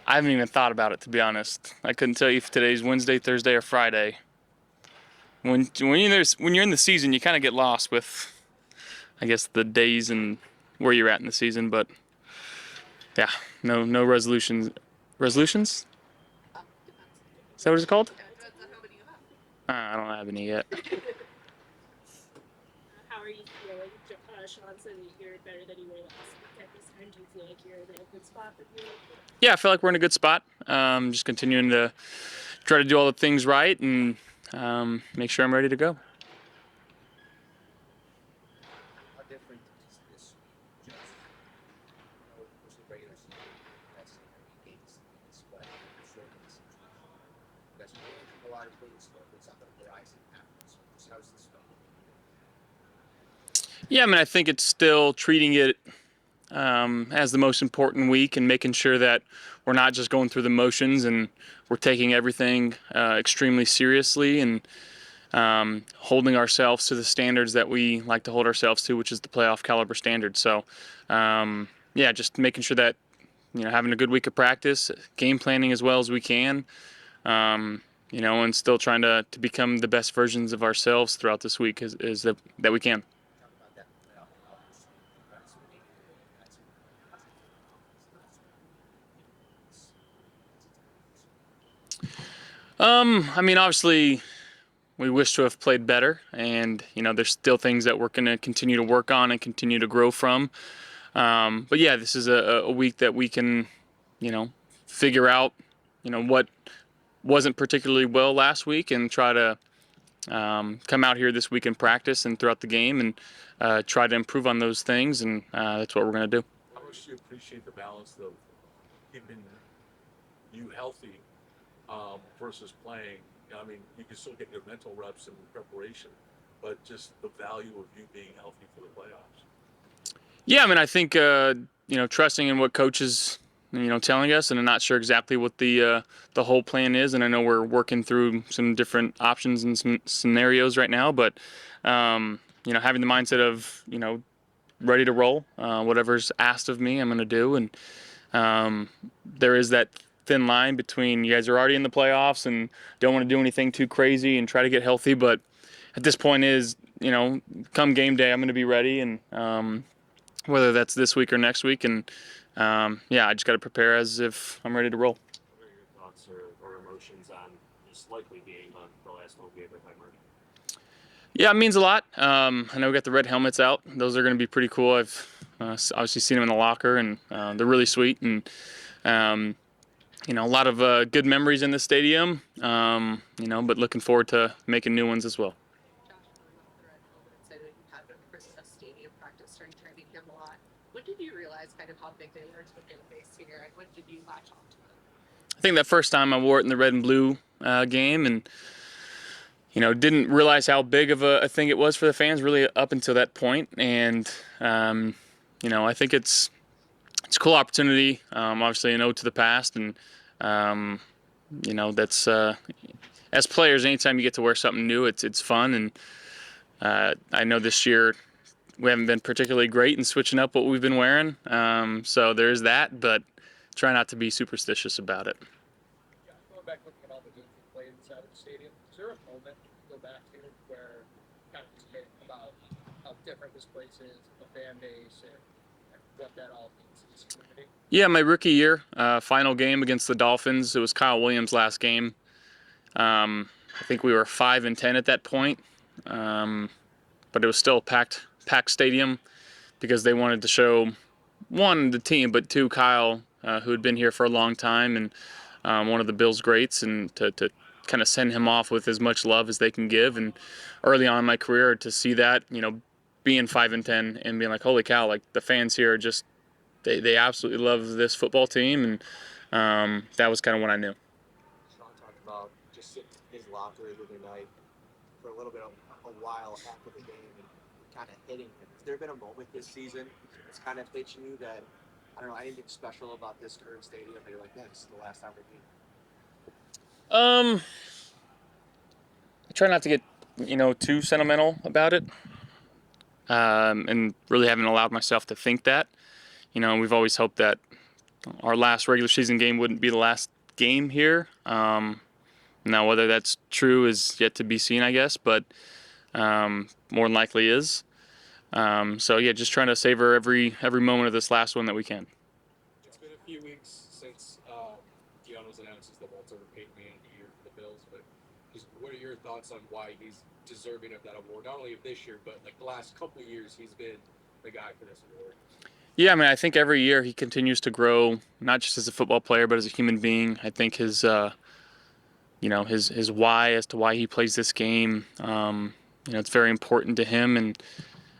I haven't even thought about it, to be honest. I couldn't tell you if today's Wednesday, Thursday, or Friday. When you're in the season, you kind of get lost with, I guess, the days and where you're at in the season. But yeah, no resolutions. Resolutions? Is that what it's called? I don't have any yet. How are you feeling? Sean said that you're better than you were last week at this time. Do you feel like you're in a good spot for you? Yeah, I feel like we're in a good spot. Just continuing to try to do all the things right and make sure I'm ready to go. How different is this just versus regular season? That's games this way. So it's that's a lot of things, but it's on the horizon after. So how's this going? Yeah, I mean, I think it's still treating it as the most important week and making sure that we're not just going through the motions and we're taking everything extremely seriously and holding ourselves to the standards that we like to hold ourselves to, which is the playoff caliber standard. So, yeah, just making sure that having a good week of practice, game planning as well as we can, and still trying to become the best versions of ourselves throughout this week is that we can. Talk about that playoff opportunity. That's what they do. That's I mean, obviously, we wish to have played better, and there's still things that we're going to continue to work on and continue to grow from. But yeah, this is a week that we can, figure out, what wasn't particularly well last week, and try to come out here this week and practice and throughout the game and try to improve on those things, and that's what we're going to do. How much do you appreciate the balance of keeping you healthy versus playing? I mean, you can still get your mental reps and preparation, but just the value of you being healthy for the playoffs. Yeah, I mean, I think trusting in what coaches telling us, and I'm not sure exactly what the whole plan is, and I know we're working through some different options and some scenarios right now, but having the mindset of ready to roll, whatever's asked of me, I'm going to do, and there is that thin line between you guys are already in the playoffs and don't want to do anything too crazy and try to get healthy, but at this point is come game day, I'm going to be ready, and whether that's this week or next week, and yeah, I just got to prepare as if I'm ready to roll. What are your thoughts or emotions on this likely being on the last home game at Highmark? Yeah, it means a lot. I know we got the red helmets out. Those are going to be pretty cool. I've obviously seen them in the locker, and they're really sweet. And a lot of good memories in the stadium. But looking forward to making new ones as well. Josh, the red helmets, I know you had them for the stadium practice during training camp a lot. When did you realize kind of how big they were to the fan base here, and when did you latch on to them? I think that first time I wore it in the red and blue game, and didn't realize how big of a thing it was for the fans really up until that point. And I think it's a cool opportunity. Obviously, an ode to the past, and that's as players, anytime you get to wear something new, it's fun. And I know this year we haven't been particularly great in switching up what we've been wearing, so there's that. But try not to be superstitious about it. Yeah, going back looking at all the games we played inside of the stadium, is there a moment to go back to where kind of just hit about how different this place is, the fan base, and what that all means to this community? Yeah, my rookie year, final game against the Dolphins. It was Kyle Williams' last game. I think we were 5-10 at that point, but it was still a packed stadium because they wanted to show, one, the team, but two, Kyle, who had been here for a long time and one of the Bills' greats, and to kind of send him off with as much love as they can give. And early on in my career, to see that, being 5-10 and being like, holy cow, like the fans here are just, they absolutely love this football team, and that was kind of when I knew. Sean talked about just sitting in his locker the other night for a little bit of a while after the game and kind of hitting him. Has there been a moment this season that's kind of hitching you that, I don't know, anything special about this current stadium that you're like, yeah, this is the last time we're meeting? I try not to get, too sentimental about it, and really haven't allowed myself to think that. We've always hoped that our last regular season game wouldn't be the last game here. Now, whether that's true is yet to be seen, I guess, but more than likely is. So yeah, just trying to savor every moment of this last one that we can. It's been a few weeks since Keanu's announces the Walter Payton Man of the Year for the Bills, but just what are your thoughts on why he's deserving of that award? Not only of this year, but like the last couple of years, he's been the guy for this award. Yeah, I mean, I think every year he continues to grow, not just as a football player, but as a human being. I think his his why as to why he plays this game, it's very important to him, and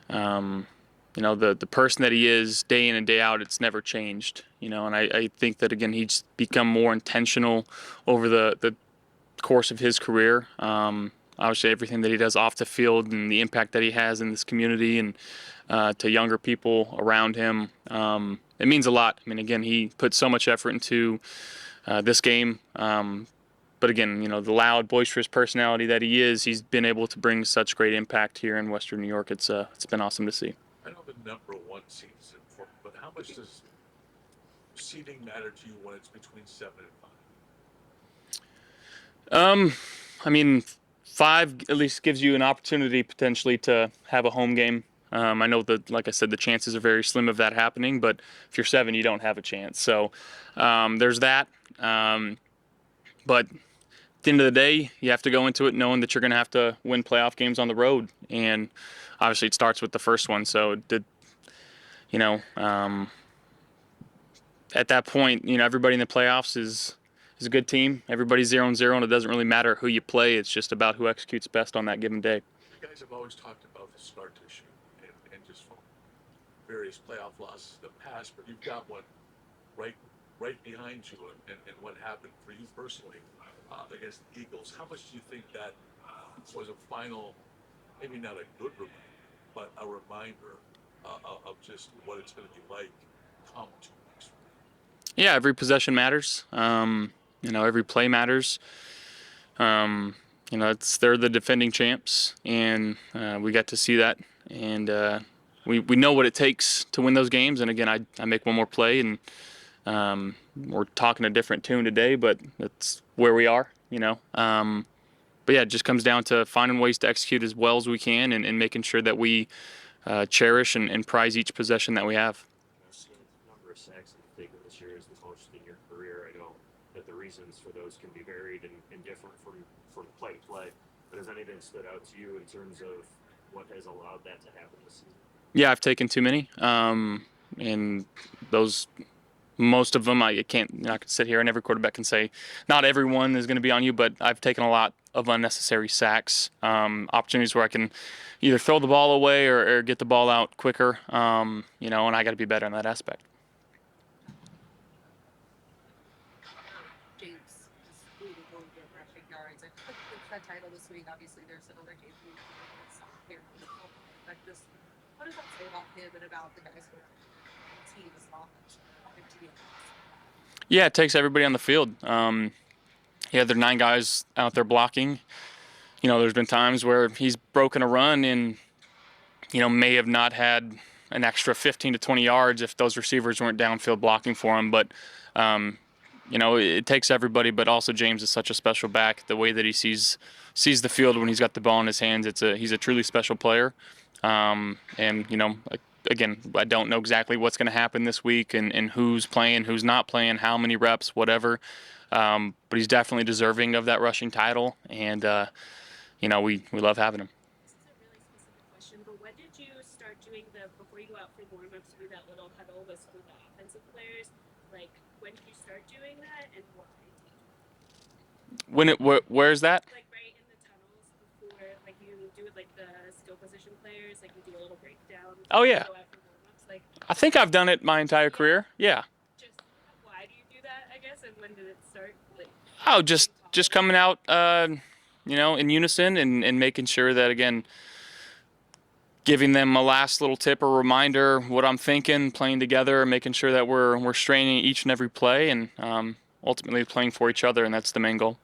the person that he is day in and day out, it's never changed. And I think that again he's become more intentional over the course of his career. Obviously, everything that he does off the field and the impact that he has in this community and to younger people around him, it means a lot. I mean, again, he put so much effort into this game. But again, the loud, boisterous personality that he is, he's been able to bring such great impact here in Western New York. It's been awesome to see. I know the number one seed is important, but how much does seeding matter to you when it's between 7 and 5? I mean, 5 at least gives you an opportunity potentially to have a home game. I know that, like I said, the chances are very slim of that happening, but if you're 7, you don't have a chance. So there's that. But at the end of the day, you have to go into it knowing that you're going to have to win playoff games on the road, and obviously it starts with the first one. So at that point, everybody in the playoffs is a good team. Everybody's 0-0, and it doesn't really matter who you play. It's just about who executes best on that given day. You guys have always talked about the scar tissue and just from various playoff losses in the past, but you've got one right behind you, and what happened for you personally against the Eagles. How much do you think that was a final, maybe not a good reminder, but a reminder of just what it's going to be like come 2 weeks? Yeah, every possession matters. Every play matters. They're the defending champs, and we got to see that, and we know what it takes to win those games. And again, I make one more play, and we're talking a different tune today, but that's where we are. But yeah, it just comes down to finding ways to execute as well as we can, and making sure that we cherish and prize each possession that we have. The number of sacks that you've taken this year is the most in your career. I know that the reasons for those can be varied and different from play to play. But has anything stood out to you in terms of what has allowed that to happen this season? Yeah, I've taken too many, and those. Most of them, I can't. I can sit here and every quarterback can say, not everyone is going to be on you, but I've taken a lot of unnecessary sacks, opportunities where I can either throw the ball away or get the ball out quicker, and I got to be better in that aspect. James is leading the league in rushing yards. I think it's that title this week. Obviously, there's another game here. Like this, what does that say about him and about the guys who are on the team as an offense? Yeah, it takes everybody on the field. There are 9 guys out there blocking. There's been times where he's broken a run and, may have not had an extra 15 to 20 yards if those receivers weren't downfield blocking for him. But, it takes everybody, but also James is such a special back. The way that he sees the field when he's got the ball in his hands, he's a truly special player. Again, I don't know exactly what's going to happen this week and who's playing, who's not playing, how many reps, whatever. But he's definitely deserving of that rushing title, and we love having him. This is a really specific question, but when did you start doing before you go out for warm-ups, do that little huddle with some of the offensive players? Like, when did you start doing that, and why? Where's that? Like right in the tunnels before, like you do with like the skill position players, like you do a little breakdown. Oh, yeah. Go out for warm-ups. Like, I think I've done it my entire career. Yeah. just why do you do that? I guess, and when did it start? Like, Oh, just coming out, in unison and making sure that, again, giving them a last little tip or reminder what I'm thinking, playing together, making sure that we're straining each and every play, and ultimately playing for each other, and that's the main goal.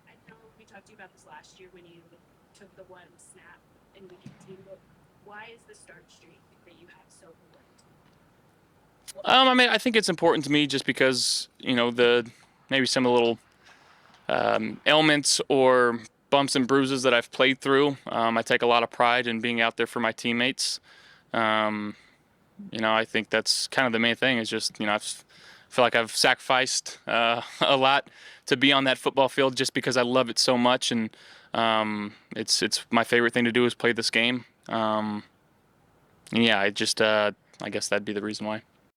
I know we talked to you about this last year when you took the one snap in week 18, but why is the start streak that you have so important? I mean, I think it's important to me just because maybe some of the little ailments or bumps and bruises that I've played through. I take a lot of pride in being out there for my teammates. Um, I think that's kind of the main thing. Is just feel like I've sacrificed a lot to be on that football field just because I love it so much, and it's my favorite thing to do is play this game. Yeah, I guess that'd be the reason why.